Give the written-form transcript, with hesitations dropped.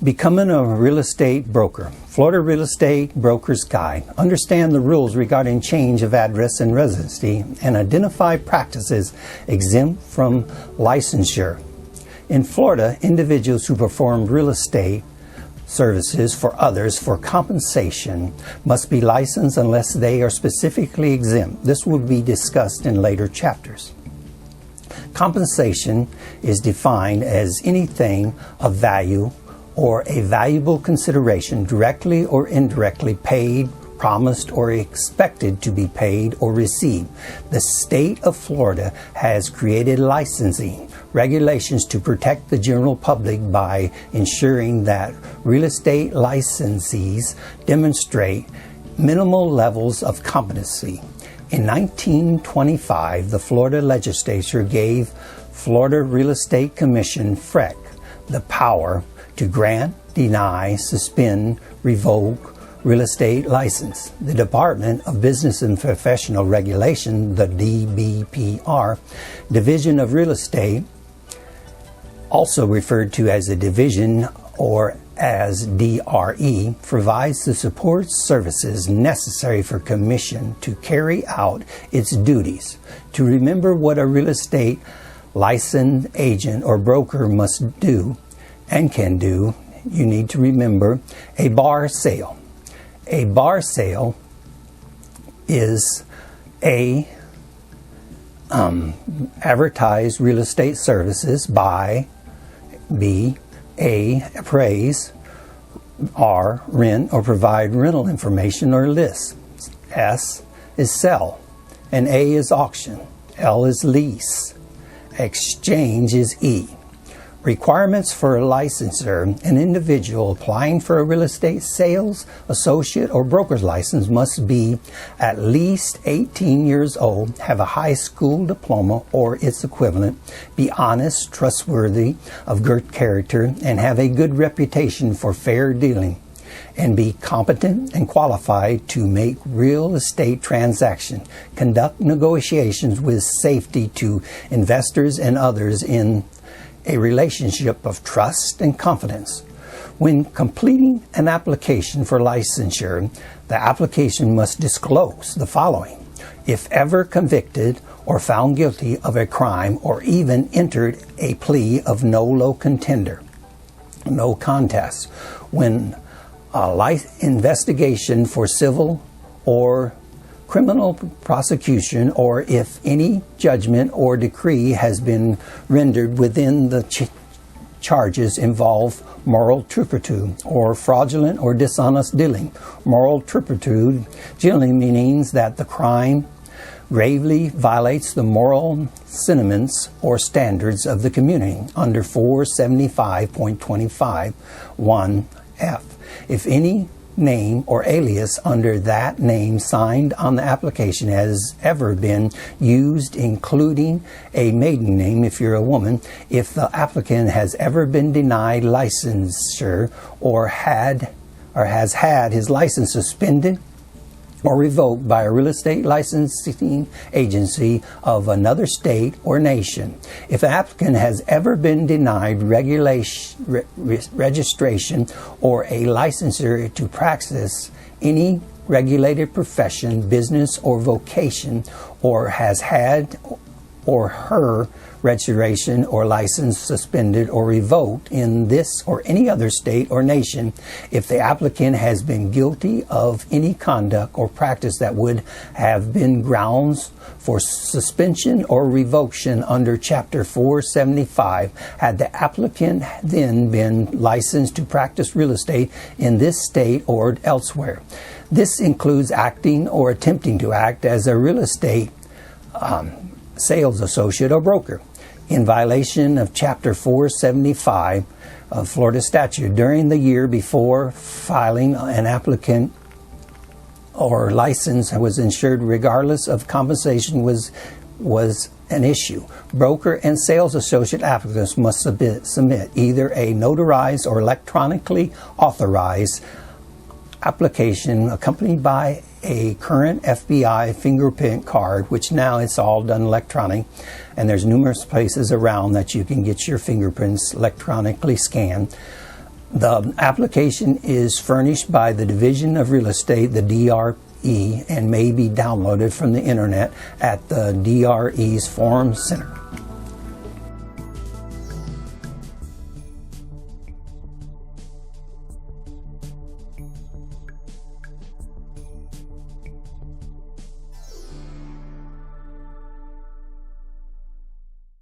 Becoming a real estate broker. Florida Real Estate Broker's Guide. Understand the rules regarding change of address and residency and identify practices exempt from licensure. In Florida, individuals who perform real estate services for others for compensation must be licensed unless they are specifically exempt. This will be discussed in later chapters. Compensation is defined as anything of value or a valuable consideration directly or indirectly paid, promised, or expected to be paid or received. The state of Florida has created licensing regulations to protect the general public by ensuring that real estate licensees demonstrate minimal levels of competency. In 1925, the Florida legislature gave Florida Real Estate Commission, FREC, the power to grant, deny, suspend, revoke real estate license. The Department of Business and Professional Regulation, the DBPR, Division of Real Estate, also referred to as a division or as DRE, provides the support services necessary for commission to carry out its duties. To remember what a real estate licensed agent or broker must do and can do, you need to remember a bar sale. A bar sale is a advertise real estate services by B, A, appraise, R, rent or provide rental information or lists. S is sell, and A is auction. L is lease. Exchange is E. Requirements for a licensor. An individual applying for a real estate sales, associate, or broker's license must be at least 18 years old, have a high school diploma or its equivalent, be honest, trustworthy, of good character, and have a good reputation for fair dealing, and be competent and qualified to make real estate transactions, conduct negotiations with safety to investors and others in a relationship of trust and confidence. When completing an application for licensure, the application must disclose the following: if ever convicted or found guilty of a crime or even entered a plea of no contest, when a investigation for civil or criminal prosecution, or if any judgment or decree has been rendered within the charges involve moral turpitude or fraudulent or dishonest dealing. Moral turpitude generally means that the crime gravely violates the moral sentiments or standards of the community under 475.25 1F. If any name or alias under that name signed on the application has ever been used, including a maiden name if you're a woman, if the applicant has ever been denied licensure or has had his license suspended or revoked by a real estate licensing agency of another state or nation. If an applicant has ever been denied registration or a licensure to practice any regulated profession, business, or vocation, or has had or her registration or license suspended or revoked in this or any other state or nation, if the applicant has been guilty of any conduct or practice that would have been grounds for suspension or revocation under Chapter 475, had the applicant then been licensed to practice real estate in this state or elsewhere. This includes acting or attempting to act as a real estate sales associate or broker in violation of Chapter 475 of Florida statute during the year before filing an applicant or license was insured, regardless of compensation was an issue. Broker and sales associate applicants must submit either a notarized or electronically authorized application accompanied by a current FBI fingerprint card, which now it's all done electronic, and there's numerous places around that you can get your fingerprints electronically scanned, The application is furnished by the Division of Real Estate, the DRE, and may be downloaded from the internet at the DRE's Forum Center.